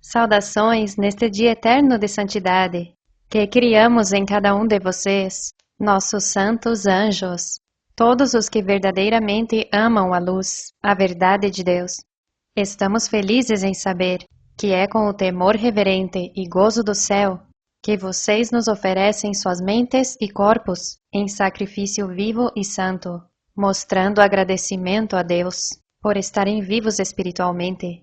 Saudações neste dia eterno de santidade, que criamos em cada um de vocês, nossos santos anjos, todos os que verdadeiramente amam a luz, a verdade de Deus. Estamos felizes em saber que é com o temor reverente e gozo do céu que vocês nos oferecem suas mentes e corpos em sacrifício vivo e santo, mostrando agradecimento a Deus por estarem vivos espiritualmente.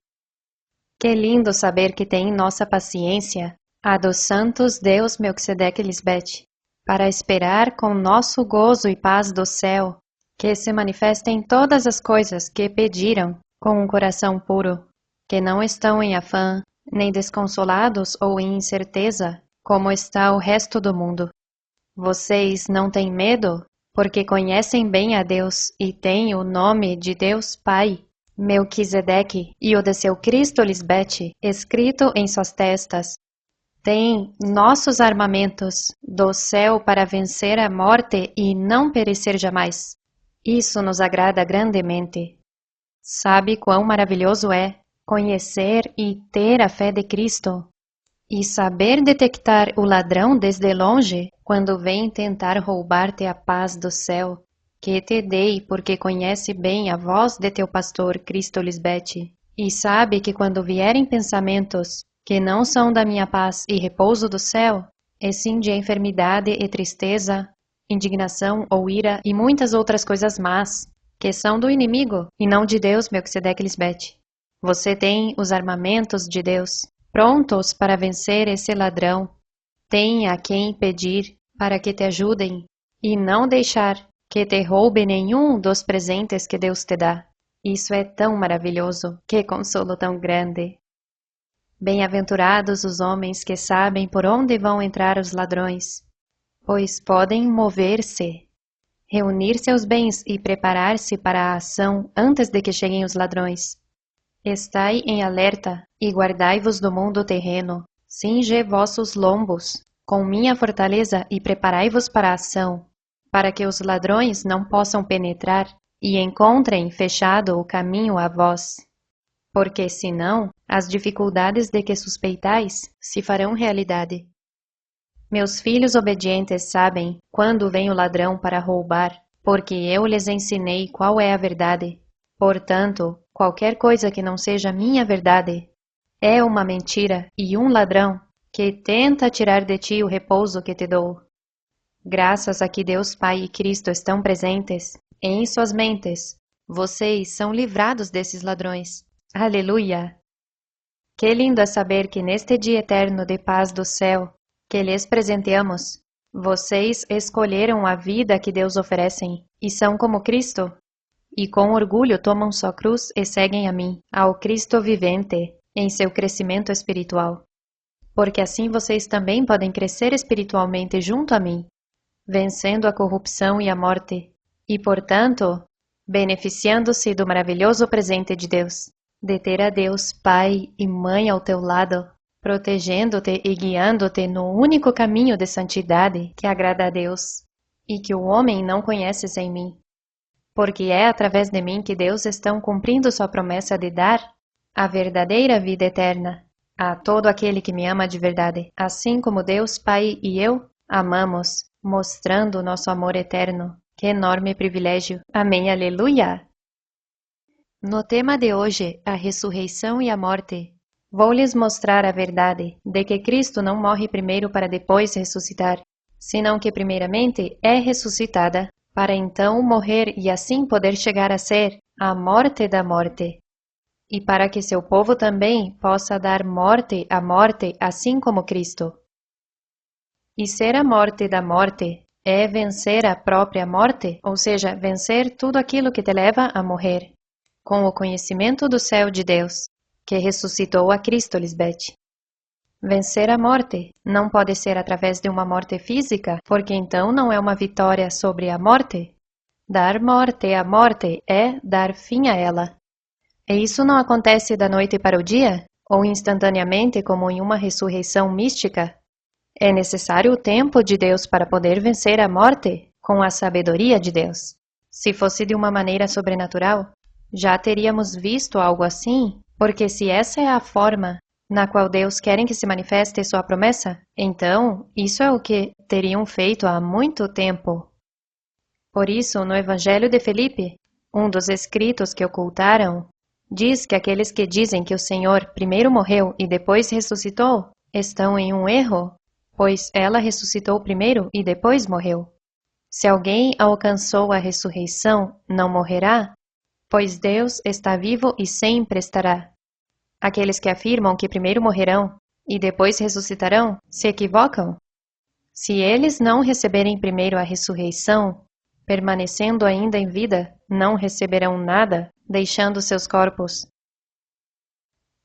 Que lindo saber que tem em nossa paciência a dos santos Deus Melquisedeque Lisbete, para esperar com nosso gozo e paz do céu, que se manifestem todas as coisas que pediram com um coração puro, que não estão em afã, nem desconsolados ou em incerteza, como está o resto do mundo. Vocês não têm medo, porque conhecem bem a Deus e têm o nome de Deus Pai, Melquisedeque e o de seu Cristo Lisbete, escrito em suas testas. Tem nossos armamentos do céu para vencer a morte e não perecer jamais. Isso nos agrada grandemente. Sabe quão maravilhoso é conhecer e ter a fé de Cristo, e saber detectar o ladrão desde longe quando vem tentar roubar-te a paz do céu, que te dei porque conhece bem a voz de teu pastor Cristo Lisbete, e sabe que quando vierem pensamentos que não são da minha paz e repouso do céu, e sim de enfermidade e tristeza, indignação ou ira e muitas outras coisas más, que são do inimigo e não de Deus Melquisedeque Lisbete. Você tem os armamentos de Deus, prontos para vencer esse ladrão. Tem a quem pedir para que te ajudem e não deixar que te roube nenhum dos presentes que Deus te dá. Isso é tão maravilhoso, que consolo tão grande. Bem-aventurados os homens que sabem por onde vão entrar os ladrões, pois podem mover-se, reunir seus bens e preparar-se para a ação antes de que cheguem os ladrões. Estai em alerta e guardai-vos do mundo terreno, cinge vossos lombos com minha fortaleza e preparai-vos para a ação, para que os ladrões não possam penetrar e encontrem fechado o caminho a vós. Porque, senão, as dificuldades de que suspeitais se farão realidade. Meus filhos obedientes sabem quando vem o ladrão para roubar, porque eu lhes ensinei qual é a verdade. Portanto, qualquer coisa que não seja minha verdade é uma mentira e um ladrão que tenta tirar de ti o repouso que te dou. Graças a que Deus Pai e Cristo estão presentes em suas mentes, vocês são livrados desses ladrões. Aleluia! Que lindo é saber que neste dia eterno de paz do céu, que lhes presenteamos, vocês escolheram a vida que Deus oferecem e são como Cristo, e com orgulho tomam sua cruz e seguem a mim, ao Cristo vivente, em seu crescimento espiritual. Porque assim vocês também podem crescer espiritualmente junto a mim, vencendo a corrupção e a morte, e, portanto, beneficiando-se do maravilhoso presente de Deus, de ter a Deus Pai e Mãe ao teu lado, protegendo-te e guiando-te no único caminho de santidade que agrada a Deus, e que o homem não conhece sem mim. Porque é através de mim que Deus está cumprindo sua promessa de dar a verdadeira vida eterna a todo aquele que me ama de verdade, assim como Deus Pai e eu amamos, mostrando o nosso amor eterno. Que enorme privilégio! Amém, aleluia! No tema de hoje, a ressurreição e a morte, vou-lhes mostrar a verdade de que Cristo não morre primeiro para depois ressuscitar, senão que primeiramente é ressuscitada, para então morrer e assim poder chegar a ser a morte da morte. E para que seu povo também possa dar morte à morte, assim como Cristo. E ser a morte da morte é vencer a própria morte, ou seja, vencer tudo aquilo que te leva a morrer, com o conhecimento do céu de Deus, que ressuscitou a Cristo Lisbete. Vencer a morte não pode ser através de uma morte física, porque então não é uma vitória sobre a morte. Dar morte à morte é dar fim a ela. E isso não acontece da noite para o dia, ou instantaneamente como em uma ressurreição mística. É necessário o tempo de Deus para poder vencer a morte com a sabedoria de Deus. Se fosse de uma maneira sobrenatural, já teríamos visto algo assim, porque se essa é a forma, na qual Deus quer que se manifeste sua promessa, então isso é o que teriam feito há muito tempo. Por isso, no Evangelho de Felipe, um dos escritos que ocultaram, diz que aqueles que dizem que o Senhor primeiro morreu e depois ressuscitou, estão em um erro, pois ela ressuscitou primeiro e depois morreu. Se alguém alcançou a ressurreição, não morrerá, pois Deus está vivo e sempre estará. Aqueles que afirmam que primeiro morrerão e depois ressuscitarão, se equivocam. Se eles não receberem primeiro a ressurreição, permanecendo ainda em vida, não receberão nada, deixando seus corpos.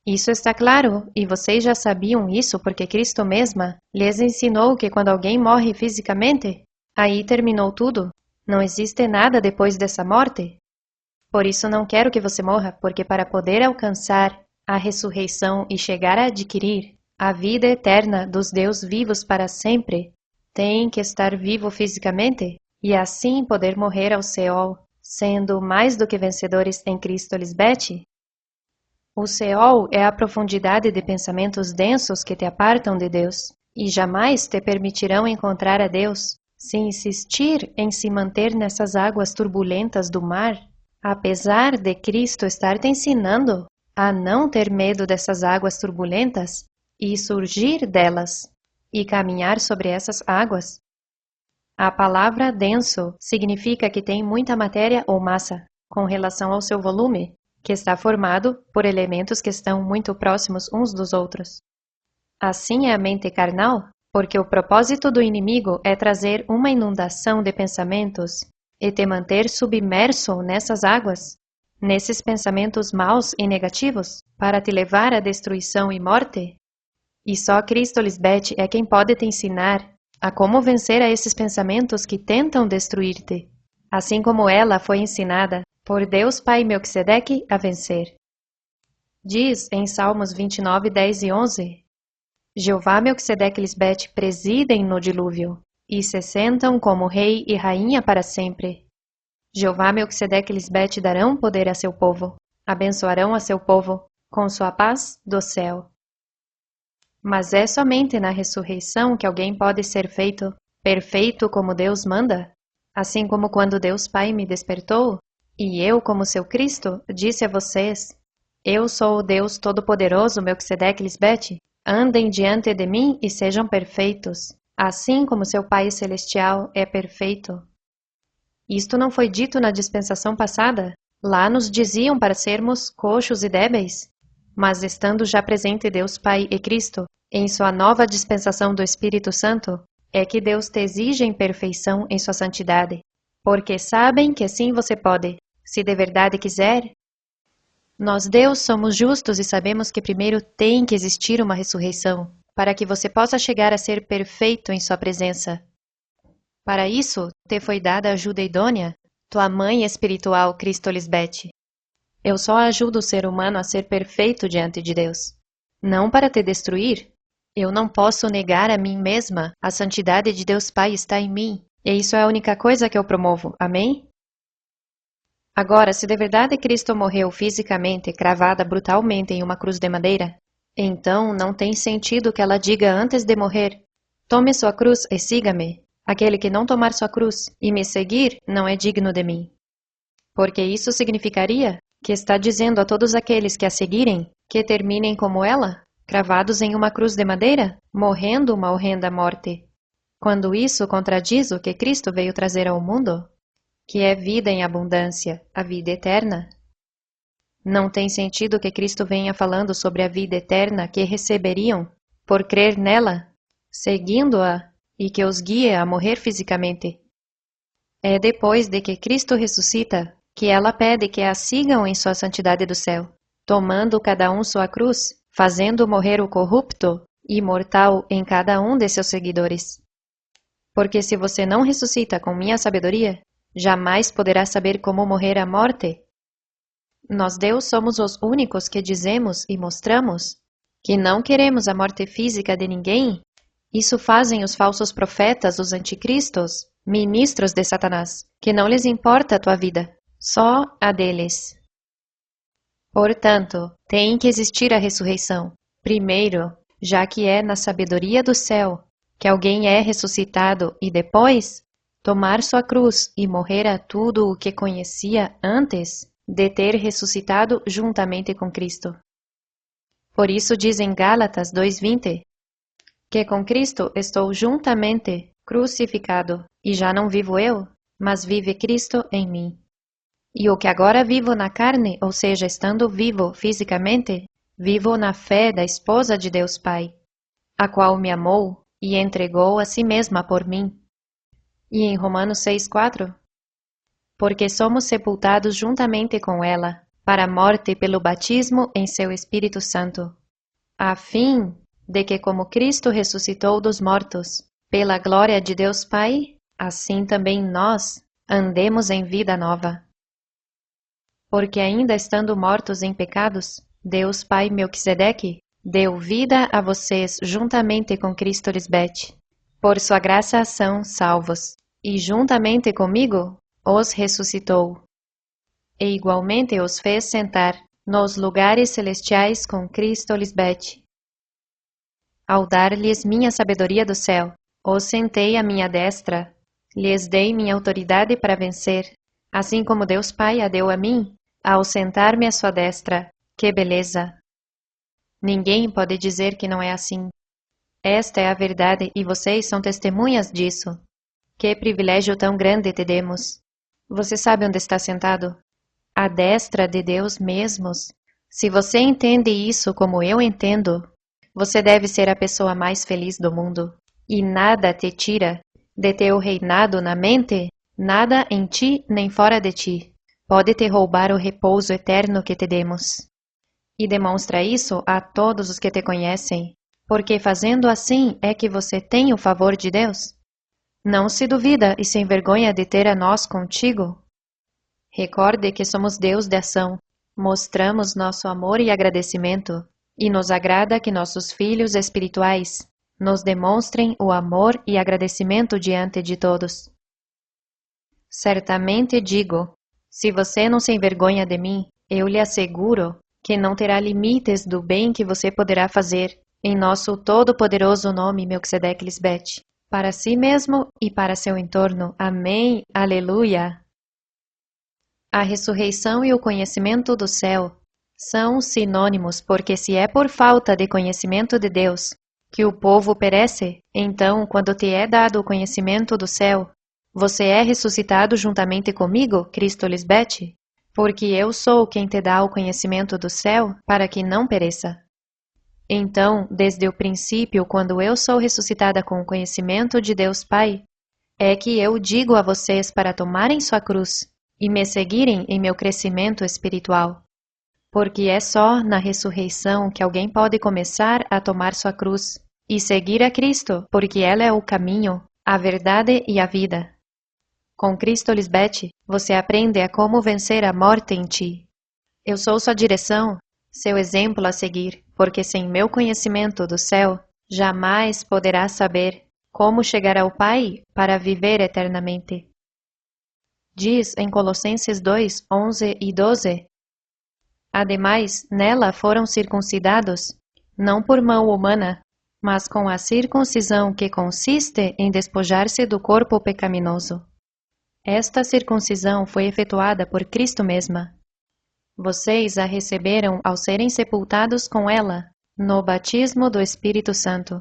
Isso está claro, e vocês já sabiam isso porque Cristo mesma lhes ensinou que quando alguém morre fisicamente, aí terminou tudo. Não existe nada depois dessa morte. Por isso não quero que você morra, porque para poder alcançar a ressurreição e chegar a adquirir a vida eterna dos Deus vivos para sempre, tem que estar vivo fisicamente e assim poder morrer ao Seol, sendo mais do que vencedores em Cristo Lisbeth. O Seol é a profundidade de pensamentos densos que te apartam de Deus e jamais te permitirão encontrar a Deus se insistir em se manter nessas águas turbulentas do mar, apesar de Cristo estar te ensinando a não ter medo dessas águas turbulentas e surgir delas e caminhar sobre essas águas. A palavra denso significa que tem muita matéria ou massa, com relação ao seu volume, que está formado por elementos que estão muito próximos uns dos outros. Assim é a mente carnal, porque o propósito do inimigo é trazer uma inundação de pensamentos e te manter submerso nessas águas, nesses pensamentos maus e negativos, para te levar à destruição e morte. E só Cristo Lisbeth é quem pode te ensinar a como vencer a esses pensamentos que tentam destruir-te, assim como ela foi ensinada por Deus Pai Melquisedeque a vencer. Diz em Salmos 29, 10 e 11, Jeová Melquisedeque e Lisbeth presidem no dilúvio, e se sentam como rei e rainha para sempre. Jeová Melquisedeque e Lisbeth darão poder a seu povo, abençoarão a seu povo, com sua paz do céu. Mas é somente na ressurreição que alguém pode ser feito perfeito como Deus manda, assim como quando Deus Pai me despertou, e eu, como seu Cristo, disse a vocês, eu sou o Deus Todo-Poderoso Melquisedeque e Lisbeth, andem diante de mim e sejam perfeitos, assim como seu Pai Celestial é perfeito. Isto não foi dito na dispensação passada? Lá nos diziam para sermos coxos e débeis? Mas estando já presente Deus Pai e Cristo, em sua nova dispensação do Espírito Santo, é que Deus te exige em perfeição em sua santidade, porque sabem que assim você pode, se de verdade quiser. Nós, Deus, somos justos e sabemos que primeiro tem que existir uma ressurreição, para que você possa chegar a ser perfeito em sua presença. Para isso, te foi dada a ajuda idônea, tua mãe espiritual, Cristo Lisbeth. Eu só ajudo o ser humano a ser perfeito diante de Deus. Não para te destruir. Eu não posso negar a mim mesma. A santidade de Deus Pai está em mim. E isso é a única coisa que eu promovo. Amém? Agora, se de verdade Cristo morreu fisicamente, cravada brutalmente em uma cruz de madeira, então não tem sentido que ela diga antes de morrer, tome sua cruz e siga-me. Aquele que não tomar sua cruz e me seguir não é digno de mim. Porque isso significaria que está dizendo a todos aqueles que a seguirem que terminem como ela, cravados em uma cruz de madeira, morrendo uma horrenda morte. Quando isso contradiz o que Cristo veio trazer ao mundo, que é vida em abundância, a vida eterna. Não tem sentido que Cristo venha falando sobre a vida eterna que receberiam por crer nela, seguindo-a e que os guie a morrer fisicamente. É depois de que Cristo ressuscita que ela pede que a sigam em sua santidade do céu, tomando cada um sua cruz, fazendo morrer o corrupto e mortal em cada um de seus seguidores. Porque se você não ressuscita com minha sabedoria, jamais poderá saber como morrer a morte. Nós, Deus, somos os únicos que dizemos e mostramos que não queremos a morte física de ninguém. Isso fazem os falsos profetas, os anticristos, ministros de Satanás, que não lhes importa a tua vida, só a deles. Portanto, tem que existir a ressurreição, Primeiro, já que é na sabedoria do céu que alguém é ressuscitado e depois tomar sua cruz e morrer a tudo o que conhecia antes de ter ressuscitado juntamente com Cristo. Por isso diz em Gálatas 2:20 que com Cristo estou juntamente crucificado, e já não vivo eu, mas vive Cristo em mim. E o que agora vivo na carne, ou seja, estando vivo fisicamente, vivo na fé da esposa de Deus Pai, a qual me amou e entregou a si mesma por mim. E em Romanos 6:4, porque somos sepultados juntamente com ela, para a morte pelo batismo em seu Espírito Santo, a fim de que, como Cristo ressuscitou dos mortos, pela glória de Deus Pai, assim também nós andemos em vida nova. Porque ainda estando mortos em pecados, Deus Pai Melquisedeque deu vida a vocês juntamente com Cristo Lisbete. Por sua graça são salvos, e juntamente comigo os ressuscitou. E igualmente os fez sentar nos lugares celestiais com Cristo Lisbete. Ao dar-lhes minha sabedoria do céu, os sentei à minha destra, lhes dei minha autoridade para vencer, assim como Deus Pai a deu a mim, ao sentar-me à sua destra. Que beleza! Ninguém pode dizer que não é assim. Esta é a verdade e vocês são testemunhas disso. Que privilégio tão grande te demos! Você sabe onde está sentado? À destra de Deus mesmos. Se você entende isso como eu entendo, você deve ser a pessoa mais feliz do mundo. E nada te tira de teu reinado na mente, nada em ti nem fora de ti pode te roubar o repouso eterno que te demos. E demonstra isso a todos os que te conhecem, porque fazendo assim é que você tem o favor de Deus. Não se duvida e se envergonha de ter a nós contigo. Recorde que somos Deus de ação, mostramos nosso amor e agradecimento, e nos agrada que nossos filhos espirituais nos demonstrem o amor e agradecimento diante de todos. Certamente digo, se você não se envergonha de mim, eu lhe asseguro que não terá limites do bem que você poderá fazer em nosso todo-poderoso nome Melquisedeque Lisbete, para si mesmo e para seu entorno. Amém. Aleluia. A ressurreição e o conhecimento do céu são sinônimos, porque se é por falta de conhecimento de Deus que o povo perece, então, quando te é dado o conhecimento do céu, você é ressuscitado juntamente comigo, Cristo Lisbete, porque eu sou quem te dá o conhecimento do céu para que não pereça. Então, desde o princípio, quando eu sou ressuscitada com o conhecimento de Deus Pai, é que eu digo a vocês para tomarem sua cruz e me seguirem em meu crescimento espiritual. Porque é só na ressurreição que alguém pode começar a tomar sua cruz e seguir a Cristo, porque ela é o caminho, a verdade e a vida. Com Cristo Lisbete, você aprende a como vencer a morte em ti. Eu sou sua direção, seu exemplo a seguir, porque sem meu conhecimento do céu, jamais poderá saber como chegar ao Pai para viver eternamente. Diz em Colossenses 2, 11 e 12, ademais, nela foram circuncidados, não por mão humana, mas com a circuncisão que consiste em despojar-se do corpo pecaminoso. Esta circuncisão foi efetuada por Cristo mesma. Vocês a receberam ao serem sepultados com ela, no batismo do Espírito Santo.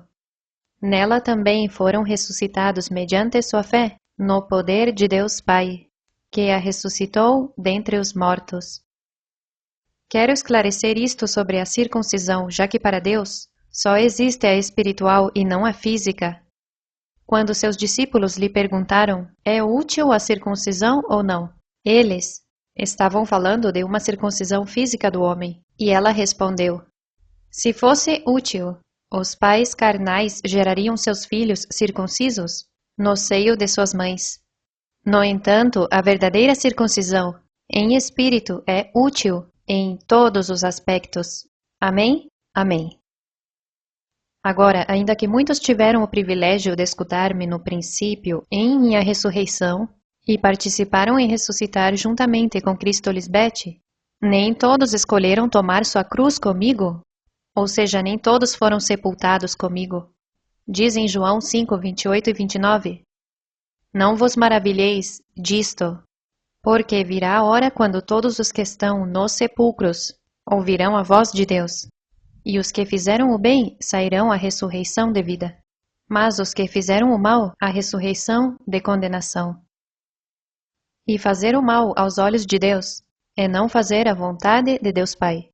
Nela também foram ressuscitados mediante sua fé, no poder de Deus Pai, que a ressuscitou dentre os mortos. Quero esclarecer isto sobre a circuncisão, já que para Deus só existe a espiritual e não a física. Quando seus discípulos lhe perguntaram, é útil a circuncisão ou não? Eles estavam falando de uma circuncisão física do homem, e ela respondeu, se fosse útil, os pais carnais gerariam seus filhos circuncisos no seio de suas mães. No entanto, a verdadeira circuncisão, em espírito, é útil em todos os aspectos. Amém? Amém. Agora, ainda que muitos tiveram o privilégio de escutar-me no princípio em minha ressurreição e participaram em ressuscitar juntamente com Cristo Lisbete, nem todos escolheram tomar sua cruz comigo. ou seja, nem todos foram sepultados comigo. Diz em João 5, 28 e 29. Não vos maravilheis disto, porque virá a hora quando todos os que estão nos sepulcros ouvirão a voz de Deus, e os que fizeram o bem sairão à ressurreição de vida, mas os que fizeram o mal à ressurreição de condenação. E fazer o mal aos olhos de Deus é não fazer a vontade de Deus Pai.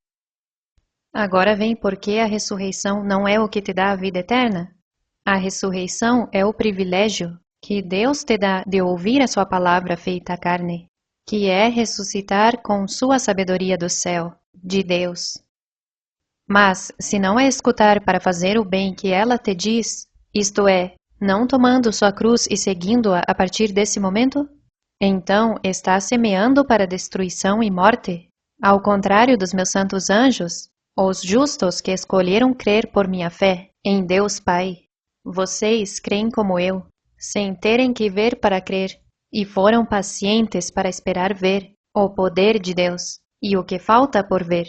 Agora vem porque a ressurreição não é o que te dá a vida eterna. A ressurreição é o privilégio que Deus te dá de ouvir a sua palavra feita carne, que é ressuscitar com sua sabedoria do céu, de Deus. Mas, se não é escutar para fazer o bem que ela te diz, isto é, não tomando sua cruz e seguindo-a a partir desse momento, então está semeando para destruição e morte, ao contrário dos meus santos anjos, os justos que escolheram crer por minha fé em Deus Pai. Vocês creem como eu, sem terem que ver para crer, e foram pacientes para esperar ver o poder de Deus e o que falta por ver.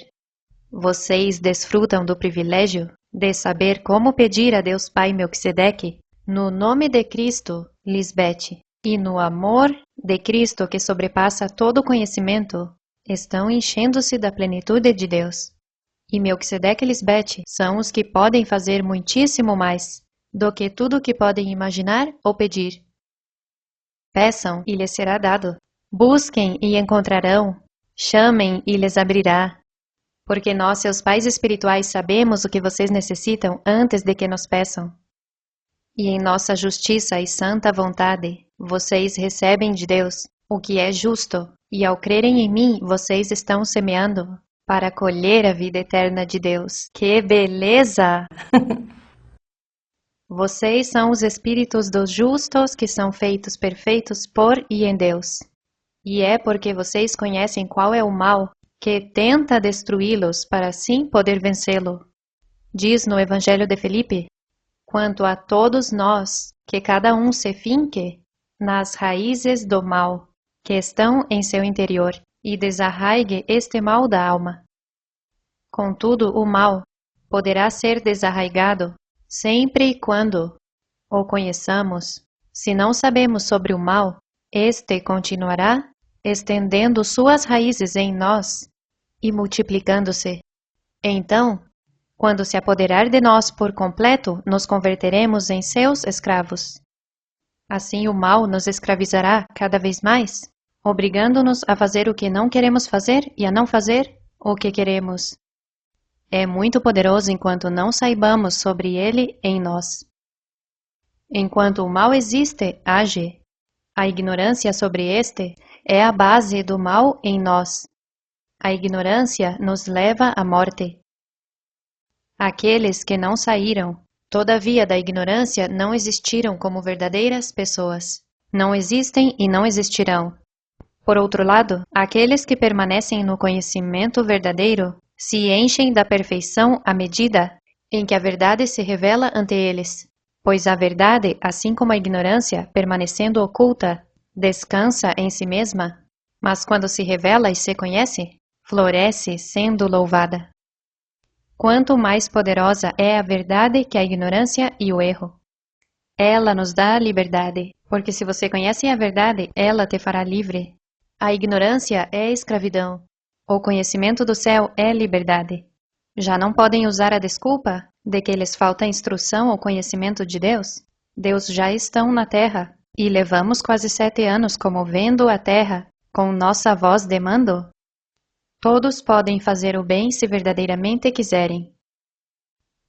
Vocês desfrutam do privilégio de saber como pedir a Deus Pai Melquisedeque, no nome de Cristo, Lisbete, e no amor de Cristo que sobrepassa todo conhecimento, estão enchendo-se da plenitude de Deus. E Melquisedeque e Lisbete são os que podem fazer muitíssimo mais do que tudo o que podem imaginar ou pedir. Peçam e lhes será dado. Busquem e encontrarão. Chamem e lhes abrirá. Porque nós, seus pais espirituais, sabemos o que vocês necessitam antes de que nos peçam. E em nossa justiça e santa vontade, vocês recebem de Deus o que é justo, e ao crerem em mim, vocês estão semeando para colher a vida eterna de Deus. Que beleza! Vocês são os espíritos dos justos que são feitos perfeitos por e em Deus. E é porque vocês conhecem qual é o mal que tenta destruí-los para assim poder vencê-lo. Diz no Evangelho de Felipe: quanto a todos nós, que cada um se finque nas raízes do mal que estão em seu interior e desarraigue este mal da alma. Contudo, o mal poderá ser desarraigado sempre e quando o conheçamos. Se não sabemos sobre o mal, este continuará estendendo suas raízes em nós e multiplicando-se. Então, quando se apoderar de nós por completo, nos converteremos em seus escravos. Assim o mal nos escravizará cada vez mais, obrigando-nos a fazer o que não queremos fazer e a não fazer o que queremos. É muito poderoso enquanto não saibamos sobre ele em nós. Enquanto o mal existe, age. A ignorância sobre este é a base do mal em nós. A ignorância nos leva à morte. Aqueles que não saíram, todavia, da ignorância não existiram como verdadeiras pessoas. Não existem e não existirão. Por outro lado, aqueles que permanecem no conhecimento verdadeiro se enchem da perfeição à medida em que a verdade se revela ante eles, pois a verdade, assim como a ignorância, permanecendo oculta, descansa em si mesma, mas quando se revela e se conhece, floresce sendo louvada. Quanto mais poderosa é a verdade que a ignorância e o erro. Ela nos dá a liberdade, porque se você conhece a verdade, ela te fará livre. A ignorância é escravidão. O conhecimento do céu é liberdade. Já não podem usar a desculpa de que lhes falta instrução ou conhecimento de Deus? Deus já estão na terra, e levamos quase 7 anos comovendo a terra com nossa voz de mando. Todos podem fazer o bem se verdadeiramente quiserem.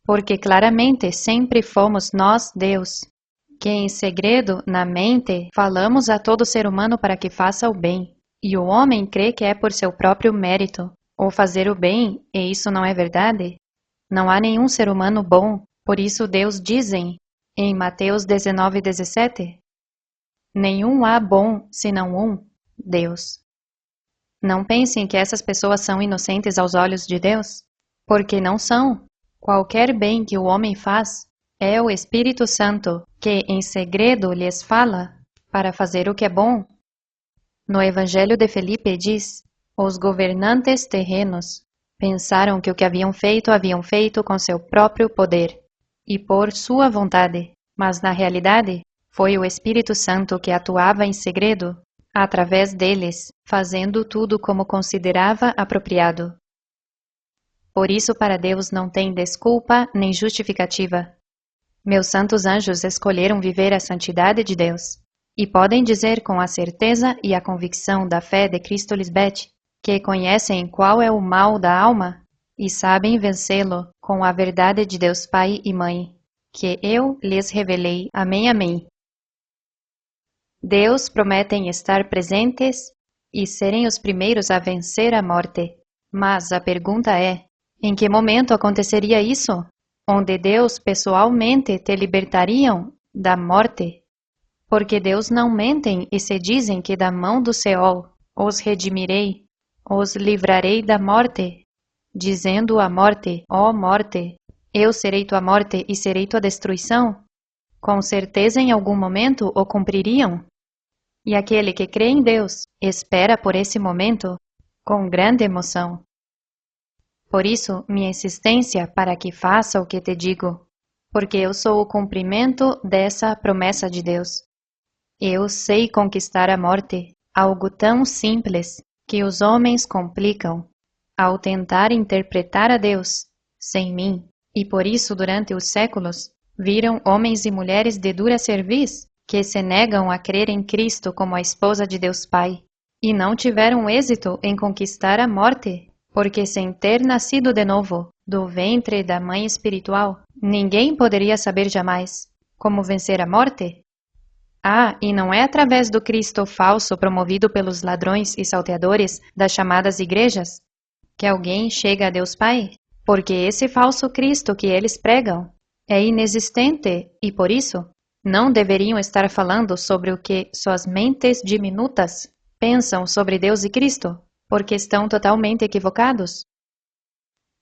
Porque claramente sempre fomos nós, Deus, que em segredo, na mente, falamos a todo ser humano para que faça o bem. E o homem crê que é por seu próprio mérito, ou fazer o bem, e isso não é verdade? Não há nenhum ser humano bom, por isso Deus dizem, em Mateus 19:17, nenhum há bom, senão um, Deus. Não pensem que essas pessoas são inocentes aos olhos de Deus, porque não são. Qualquer bem que o homem faz, é o Espírito Santo que em segredo lhes fala para fazer o que é bom. No Evangelho de Felipe diz, os governantes terrenos Pensaram que o que haviam feito com seu próprio poder e por sua vontade, mas na realidade foi o Espírito Santo que atuava em segredo, através deles, fazendo tudo como considerava apropriado. Por isso, para Deus não tem desculpa nem justificativa. Meus santos anjos escolheram viver a santidade de Deus, e podem dizer com a certeza e a convicção da fé de Cristo Lisbeth, que conhecem qual é o mal da alma e sabem vencê-lo com a verdade de Deus Pai e Mãe, que eu lhes revelei. Amém, amém. Deus prometem estar presentes e serem os primeiros a vencer a morte. Mas a pergunta é, em que momento aconteceria isso? Onde Deus pessoalmente te libertariam da morte? Porque Deus não mentem e se dizem que da mão do Seol os redimirei, os livrarei da morte, dizendo à morte, ó morte, eu serei tua morte e serei tua destruição? Com certeza em algum momento o cumpririam. E aquele que crê em Deus espera por esse momento com grande emoção. Por isso, minha insistência para que faça o que te digo, porque eu sou o cumprimento dessa promessa de Deus. Eu sei conquistar a morte, algo tão simples que os homens complicam ao tentar interpretar a Deus sem mim, e por isso durante os séculos viram homens e mulheres de dura cerviz que se negam a crer em Cristo como a esposa de Deus Pai, e não tiveram êxito em conquistar a morte, porque sem ter nascido de novo, do ventre da mãe espiritual, ninguém poderia saber jamais como vencer a morte. Ah, e não é através do Cristo falso promovido pelos ladrões e salteadores das chamadas igrejas que alguém chega a Deus Pai, porque esse falso Cristo que eles pregam é inexistente e por isso não deveriam estar falando sobre o que suas mentes diminutas pensam sobre Deus e Cristo, porque estão totalmente equivocados.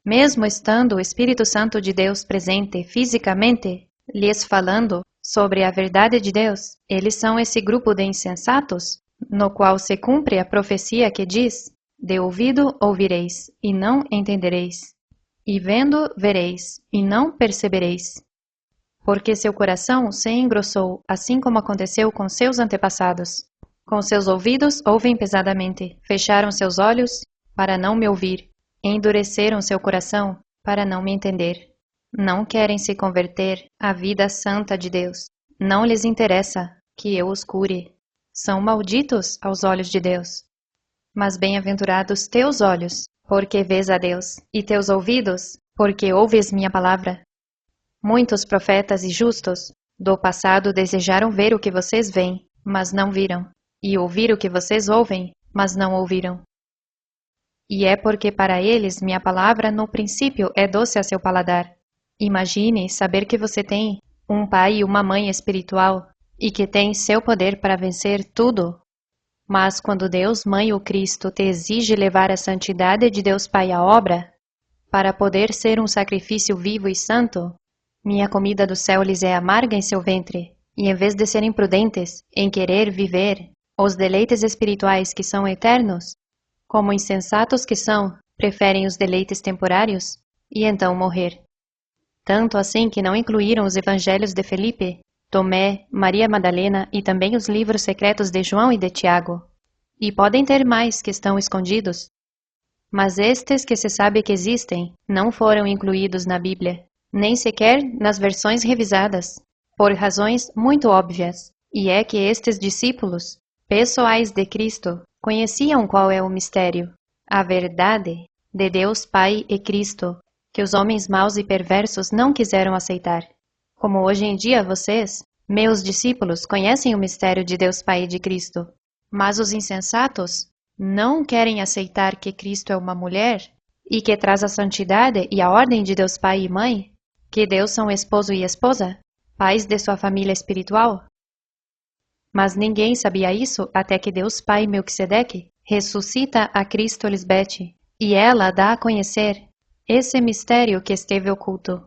Mesmo estando o Espírito Santo de Deus presente fisicamente, lhes falando sobre a verdade de Deus, eles são esse grupo de insensatos, no qual se cumpre a profecia que diz: de ouvido ouvireis, e não entendereis, e vendo vereis, e não percebereis. Porque seu coração se engrossou, assim como aconteceu com seus antepassados. Com seus ouvidos ouvem pesadamente, fecharam seus olhos para não me ouvir, endureceram seu coração para não me entender. Não querem se converter à vida santa de Deus. Não lhes interessa que eu os cure. São malditos aos olhos de Deus. Mas bem-aventurados teus olhos, porque vês a Deus, e teus ouvidos, porque ouves minha palavra. Muitos profetas e justos do passado desejaram ver o que vocês veem, mas não viram, e ouvir o que vocês ouvem, mas não ouviram. E é porque para eles minha palavra no princípio é doce a seu paladar. Imagine saber que você tem um pai e uma mãe espiritual e que tem seu poder para vencer tudo. Mas quando Deus, Mãe ou Cristo te exige levar a santidade de Deus Pai à obra, para poder ser um sacrifício vivo e santo, minha comida do céu lhes é amarga em seu ventre, e em vez de serem prudentes em querer viver os deleites espirituais que são eternos, como insensatos que são, preferem os deleites temporários e então morrer. Tanto assim que não incluíram os evangelhos de Felipe, Tomé, Maria Madalena e também os livros secretos de João e de Tiago. E podem ter mais que estão escondidos. Mas estes que se sabe que existem não foram incluídos na Bíblia, nem sequer nas versões revisadas, por razões muito óbvias, e é que estes discípulos, pessoais de Cristo, conheciam qual é o mistério, a verdade de Deus Pai e Cristo, que os homens maus e perversos não quiseram aceitar. Como hoje em dia vocês, meus discípulos, conhecem o mistério de Deus Pai e de Cristo, mas os insensatos não querem aceitar que Cristo é uma mulher e que traz a santidade e a ordem de Deus Pai e Mãe, que Deus são esposo e esposa, pais de sua família espiritual. Mas ninguém sabia isso até que Deus Pai Melquisedeque ressuscita a Cristo Lisbeth, e ela dá a conhecer esse mistério que esteve oculto.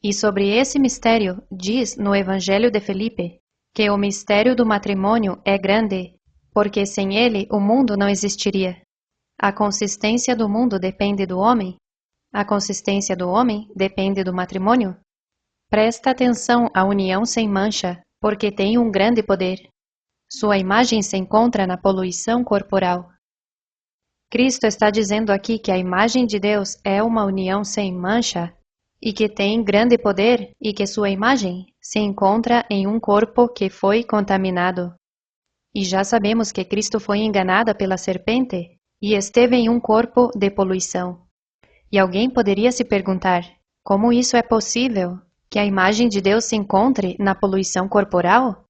E sobre esse mistério diz no Evangelho de Felipe que o mistério do matrimônio é grande, porque sem ele o mundo não existiria. A consistência do mundo depende do homem? A consistência do homem depende do matrimônio? Presta atenção à união sem mancha, porque tem um grande poder. Sua imagem se encontra na poluição corporal. Cristo está dizendo aqui que a imagem de Deus é uma união sem mancha e que tem grande poder e que sua imagem se encontra em um corpo que foi contaminado. E já sabemos que Cristo foi enganado pela serpente e esteve em um corpo de poluição. E alguém poderia se perguntar, como isso é possível, que a imagem de Deus se encontre na poluição corporal?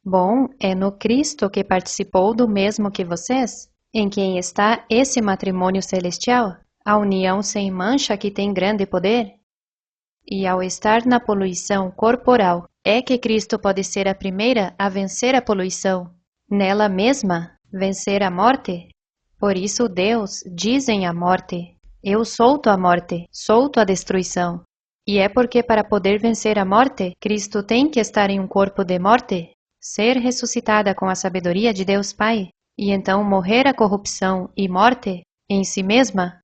Bom, é no Cristo que participou do mesmo que vocês, em quem está esse matrimônio celestial, a união sem mancha que tem grande poder. E ao estar na poluição corporal, é que Cristo pode ser a primeira a vencer a poluição, nela mesma, vencer a morte. Por isso Deus diz a morte, eu solto a morte, solto a destruição. E é porque para poder vencer a morte, Cristo tem que estar em um corpo de morte, ser ressuscitada com a sabedoria de Deus Pai, e então morrer a corrupção e morte em si mesma.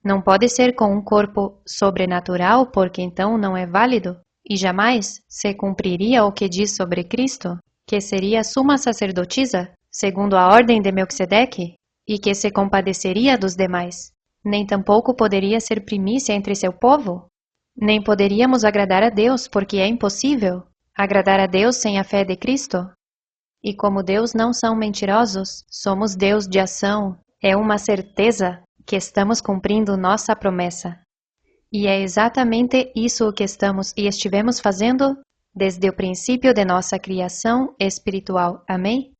Não pode ser com um corpo sobrenatural, porque então não é válido, e jamais se cumpriria o que diz sobre Cristo, que seria suma sacerdotisa, segundo a ordem de Melquisedeque, e que se compadeceria dos demais. Nem tampouco poderia ser primícia entre seu povo. Nem poderíamos agradar a Deus, porque é impossível agradar a Deus sem a fé de Cristo. E como Deus não são mentirosos, somos Deus de ação, é uma certeza que estamos cumprindo nossa promessa. E é exatamente isso o que estamos e estivemos fazendo desde o princípio de nossa criação espiritual. Amém?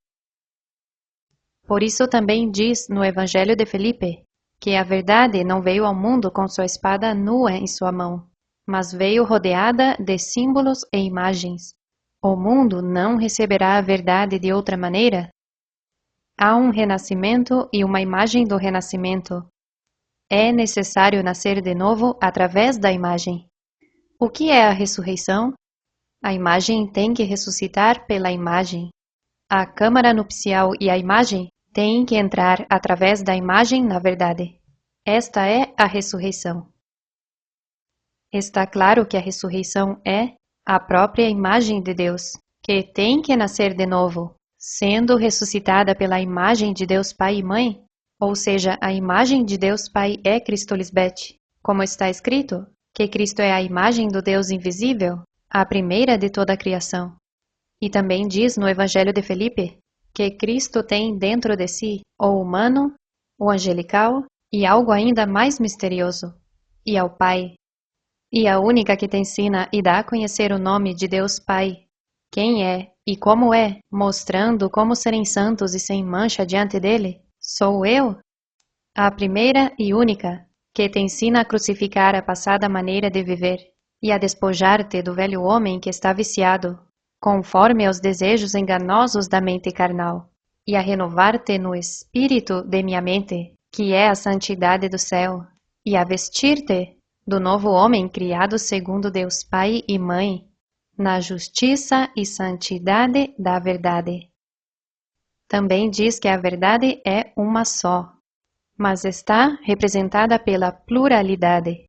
Por isso também diz no Evangelho de Felipe, que a verdade não veio ao mundo com sua espada nua em sua mão, mas veio rodeada de símbolos e imagens. O mundo não receberá a verdade de outra maneira. Há um renascimento e uma imagem do renascimento. É necessário nascer de novo através da imagem. O que é a ressurreição? A imagem tem que ressuscitar pela imagem. A câmara nupcial e a imagem têm que entrar através da imagem na verdade. Esta é a ressurreição. Está claro que a ressurreição é a própria imagem de Deus, que tem que nascer de novo, sendo ressuscitada pela imagem de Deus Pai e Mãe, ou seja, a imagem de Deus Pai é Cristo Lisbete, como está escrito, que Cristo é a imagem do Deus invisível, a primeira de toda a criação. E também diz no Evangelho de Felipe, que Cristo tem dentro de si o humano, o angelical e algo ainda mais misterioso, e ao Pai. E a única que te ensina e dá a conhecer o nome de Deus Pai, quem é e como é, mostrando como serem santos e sem mancha diante dele, sou eu, a primeira e única, que te ensina a crucificar a passada maneira de viver e a despojar-te do velho homem que está viciado, conforme aos desejos enganosos da mente carnal, e a renovar-te no espírito de minha mente, que é a santidade do céu, e a vestir-te do novo homem criado segundo Deus Pai e Mãe, na justiça e santidade da verdade. Também diz que a verdade é uma só, mas está representada pela pluralidade.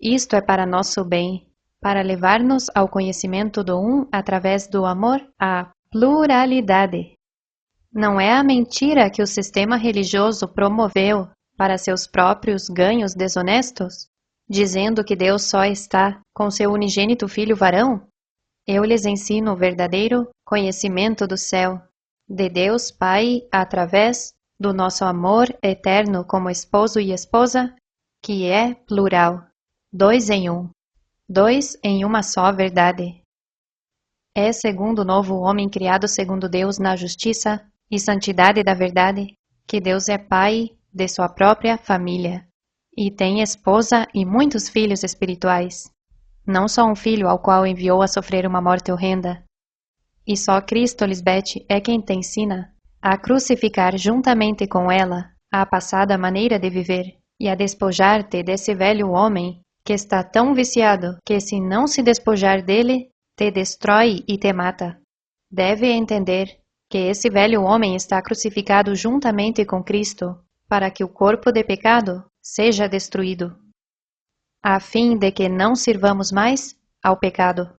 Isto é para nosso bem, para levar-nos ao conhecimento do um através do amor à pluralidade. Não é a mentira que o sistema religioso promoveu para seus próprios ganhos desonestos, dizendo que Deus só está com seu unigênito Filho varão? Eu lhes ensino o verdadeiro conhecimento do céu, de Deus Pai através do nosso amor eterno como esposo e esposa, que é plural, 2 em 1, 2 em uma só verdade. É segundo o novo homem criado segundo Deus na justiça e santidade da verdade, que Deus é pai de sua própria família, e tem esposa e muitos filhos espirituais, não só um filho ao qual enviou a sofrer uma morte horrenda. E só Cristo Lisbete é quem te ensina a crucificar juntamente com ela a passada maneira de viver e a despojar-te desse velho homem que está tão viciado que, se não se despojar dele, te destrói e te mata. Deve entender que esse velho homem está crucificado juntamente com Cristo, para que o corpo de pecado seja destruído, a fim de que não sirvamos mais ao pecado.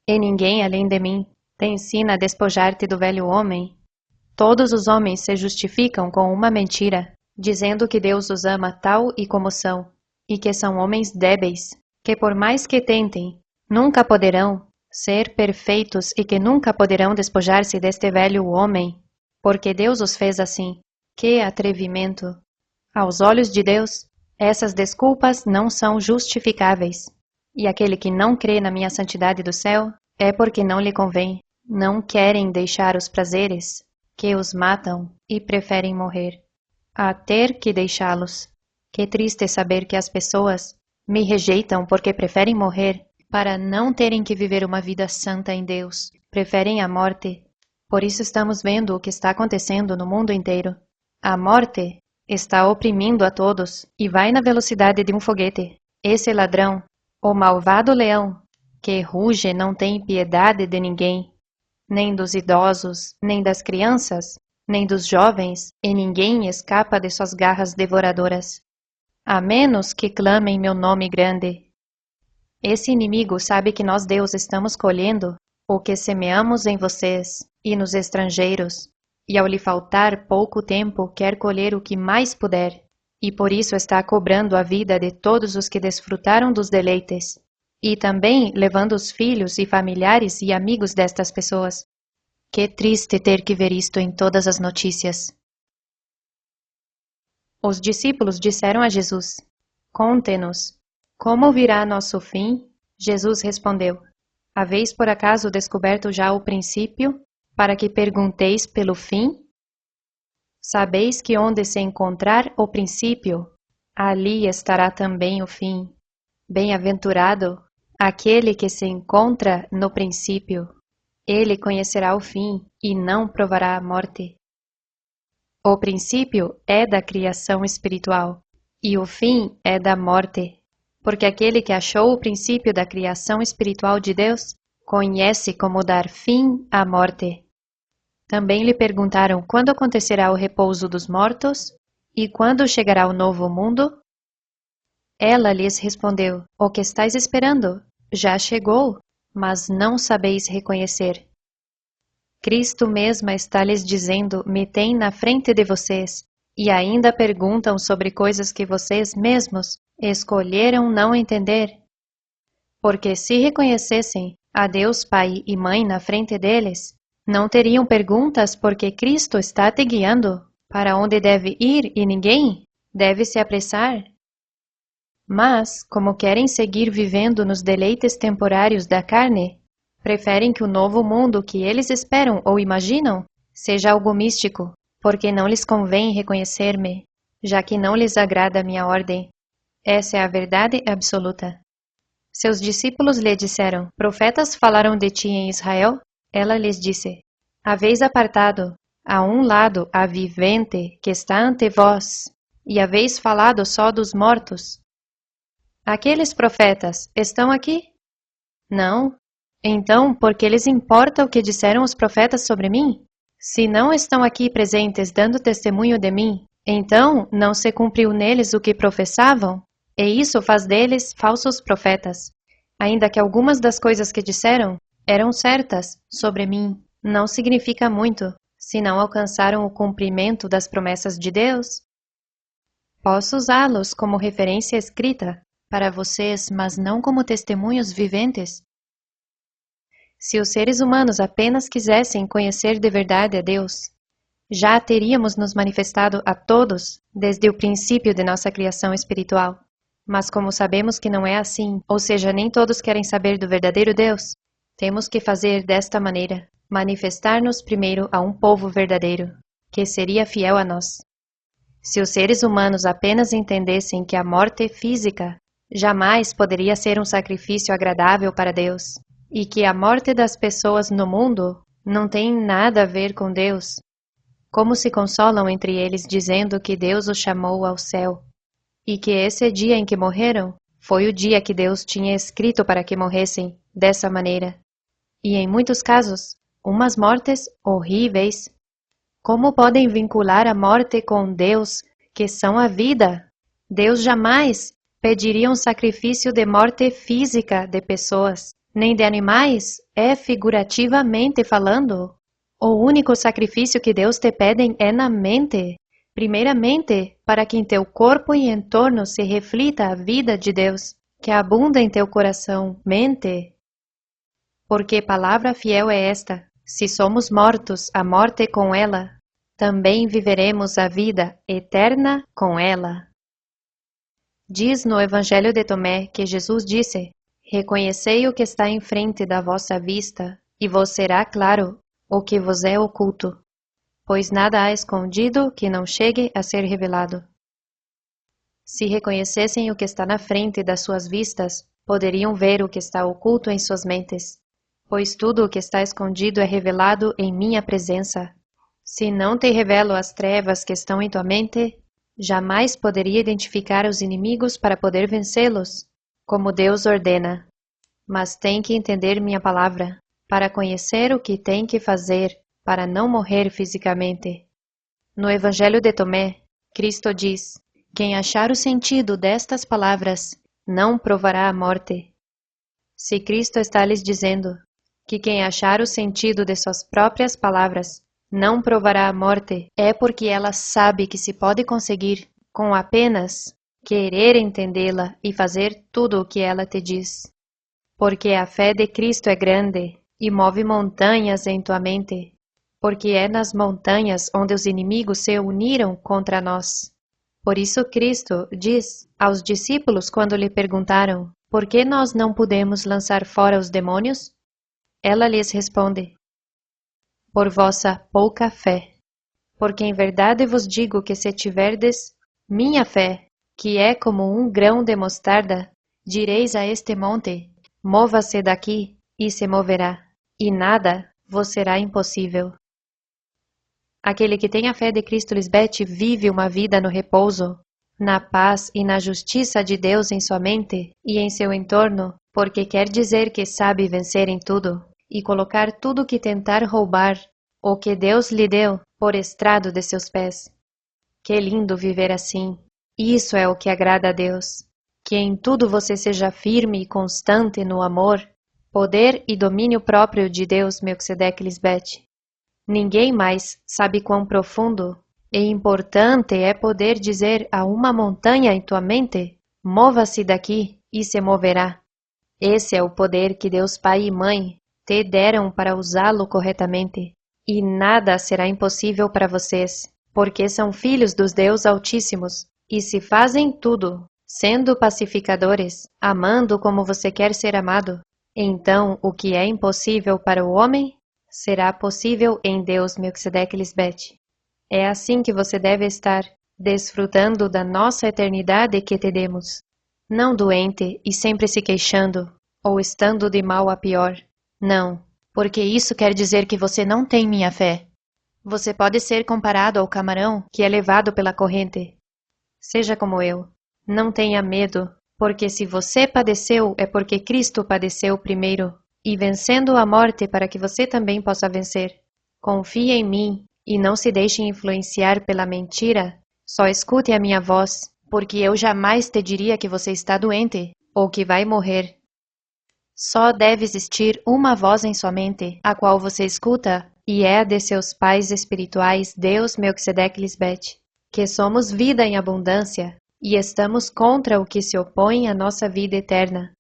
E ninguém além de mim te ensina a despojar-te do velho homem. Todos os homens se justificam com uma mentira, dizendo que Deus os ama tal e como são, e que são homens débeis, que por mais que tentem, nunca poderão ser perfeitos e que nunca poderão despojar-se deste velho homem, porque Deus os fez assim. Que atrevimento! Aos olhos de Deus, essas desculpas não são justificáveis. E aquele que não crê na minha santidade do céu é porque não lhe convém. Não querem deixar os prazeres que os matam e preferem morrer a ter que deixá-los. Que triste saber que as pessoas me rejeitam porque preferem morrer para não terem que viver uma vida santa em Deus. Preferem a morte. Por isso estamos vendo o que está acontecendo no mundo inteiro. A morte está oprimindo a todos e vai na velocidade de um foguete. Esse ladrão, o malvado leão, que ruge, não tem piedade de ninguém, nem dos idosos, nem das crianças, nem dos jovens, e ninguém escapa de suas garras devoradoras, a menos que clamem meu nome grande. Esse inimigo sabe que nós, Deus, estamos colhendo o que semeamos em vocês e nos estrangeiros, e ao lhe faltar pouco tempo quer colher o que mais puder, e por isso está cobrando a vida de todos os que desfrutaram dos deleites, e também levando os filhos e familiares e amigos destas pessoas. Que triste ter que ver isto em todas as notícias. Os discípulos disseram a Jesus: Conte-nos, como virá nosso fim? Jesus respondeu: Haveis por acaso descoberto já o princípio, para que pergunteis pelo fim? Sabeis que onde se encontrar o princípio, ali estará também o fim. Bem-aventurado aquele que se encontra no princípio. Ele conhecerá o fim e não provará a morte. O princípio é da criação espiritual e o fim é da morte, porque aquele que achou o princípio da criação espiritual de Deus conhece como dar fim à morte. Também lhe perguntaram quando acontecerá o repouso dos mortos e quando chegará o novo mundo. Ela lhes respondeu: O que estáis esperando? Já chegou, mas não sabeis reconhecer. Cristo mesmo está lhes dizendo: Me tem na frente de vocês, e ainda perguntam sobre coisas que vocês mesmos escolheram não entender. Porque se reconhecessem a Deus Pai e Mãe na frente deles, não teriam perguntas porque Cristo está te guiando para onde deve ir e ninguém deve se apressar. Mas, como querem seguir vivendo nos deleites temporários da carne, preferem que o novo mundo que eles esperam ou imaginam seja algo místico, porque não lhes convém reconhecer-me, já que não lhes agrada a minha ordem. Essa é a verdade absoluta. Seus discípulos lhe disseram: Profetas falaram de ti em Israel? Ela lhes disse: Haveis apartado a um lado a vivente que está ante vós, e haveis falado só dos mortos. Aqueles profetas estão aqui? Não. Então, por que lhes importa o que disseram os profetas sobre mim? Se não estão aqui presentes dando testemunho de mim, então não se cumpriu neles o que professavam? E isso faz deles falsos profetas. Ainda que algumas das coisas que disseram eram certas sobre mim, não significa muito, se não alcançaram o cumprimento das promessas de Deus. Posso usá-los como referência escrita para vocês, mas não como testemunhos viventes. Se os seres humanos apenas quisessem conhecer de verdade a Deus, já teríamos nos manifestado a todos desde o princípio de nossa criação espiritual. Mas como sabemos que não é assim, ou seja, nem todos querem saber do verdadeiro Deus, temos que fazer desta maneira, manifestar-nos primeiro a um povo verdadeiro, que seria fiel a nós. Se os seres humanos apenas entendessem que a morte física jamais poderia ser um sacrifício agradável para Deus, e que a morte das pessoas no mundo não tem nada a ver com Deus, como se consolam entre eles dizendo que Deus os chamou ao céu, e que esse dia em que morreram foi o dia que Deus tinha escrito para que morressem dessa maneira, e em muitos casos, umas mortes horríveis. Como podem vincular a morte com Deus, que são a vida. Deus jamais pediria um sacrifício de morte física de pessoas, nem de animais, figurativamente falando. O único sacrifício que Deus te pede é na mente. Primeiramente, para que em teu corpo e entorno se reflita a vida de Deus, que abunda em teu coração, mente. Porque palavra fiel é esta: se somos mortos, a morte com ela, também viveremos a vida eterna com ela. Diz no Evangelho de Tomé que Jesus disse: reconhecei o que está em frente da vossa vista, e vos será claro o que vos é oculto, pois nada há escondido que não chegue a ser revelado. Se reconhecessem o que está na frente das suas vistas, poderiam ver o que está oculto em suas mentes, pois tudo o que está escondido é revelado em minha presença. Se não te revelo as trevas que estão em tua mente, jamais poderia identificar os inimigos para poder vencê-los, como Deus ordena. Mas tem que entender minha palavra, para conhecer o que tem que fazer para não morrer fisicamente. No Evangelho de Tomé, Cristo diz: quem achar o sentido destas palavras não provará a morte. Se Cristo está lhes dizendo que quem achar o sentido de suas próprias palavras não provará a morte, é porque ela sabe que se pode conseguir com apenas querer entendê-la e fazer tudo o que ela te diz. Porque a fé de Cristo é grande e move montanhas em tua mente, porque é nas montanhas onde os inimigos se uniram contra nós. Por isso Cristo diz aos discípulos quando lhe perguntaram: por que nós não podemos lançar fora os demônios? Ela lhes responde: por vossa pouca fé. Porque em verdade vos digo que se tiverdes minha fé, que é como um grão de mostarda, direis a este monte: mova-se daqui, e se moverá, e nada vos será impossível. Aquele que tem a fé de Cristo Lisbeth vive uma vida no repouso, na paz e na justiça de Deus em sua mente e em seu entorno, porque quer dizer que sabe vencer em tudo e colocar tudo que tentar roubar o que Deus lhe deu por estrado de seus pés. Que lindo viver assim! Isso é o que agrada a Deus. Que em tudo você seja firme e constante no amor, poder e domínio próprio de Deus, Melquisedeque Lisbeth. Ninguém mais sabe quão profundo e importante é poder dizer a uma montanha em tua mente: mova-se daqui, e se moverá. Esse é o poder que Deus Pai e Mãe te deram para usá-lo corretamente. E nada será impossível para vocês, porque são filhos dos Deus Altíssimos, e se fazem tudo, sendo pacificadores, amando como você quer ser amado. Então, o que é impossível para o homem será possível em Deus, Melquisedeque Lisbeth. É assim que você deve estar, desfrutando da nossa eternidade que te demos. Não doente e sempre se queixando, ou estando de mal a pior. Não, porque isso quer dizer que você não tem minha fé. Você pode ser comparado ao camarão que é levado pela corrente. Seja como eu. Não tenha medo, porque se você padeceu é porque Cristo padeceu primeiro, e vencendo a morte para que você também possa vencer. Confie em mim e não se deixe influenciar pela mentira. Só escute a minha voz, porque eu jamais te diria que você está doente ou que vai morrer. Só deve existir uma voz em sua mente, a qual você escuta, e é a de seus pais espirituais, Deus, Melquisedeque Lisbeth, que somos vida em abundância e estamos contra o que se opõe à nossa vida eterna.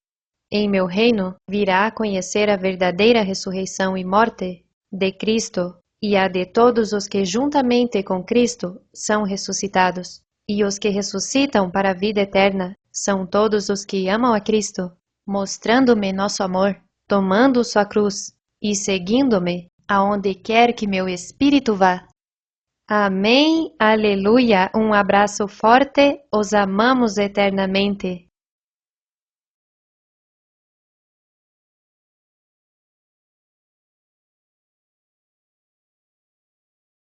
Em meu reino virá a conhecer a verdadeira ressurreição e morte de Cristo e a de todos os que juntamente com Cristo são ressuscitados. E os que ressuscitam para a vida eterna são todos os que amam a Cristo, mostrando-me nosso amor, tomando sua cruz e seguindo-me aonde quer que meu espírito vá. Amém, aleluia, um abraço forte, os amamos eternamente.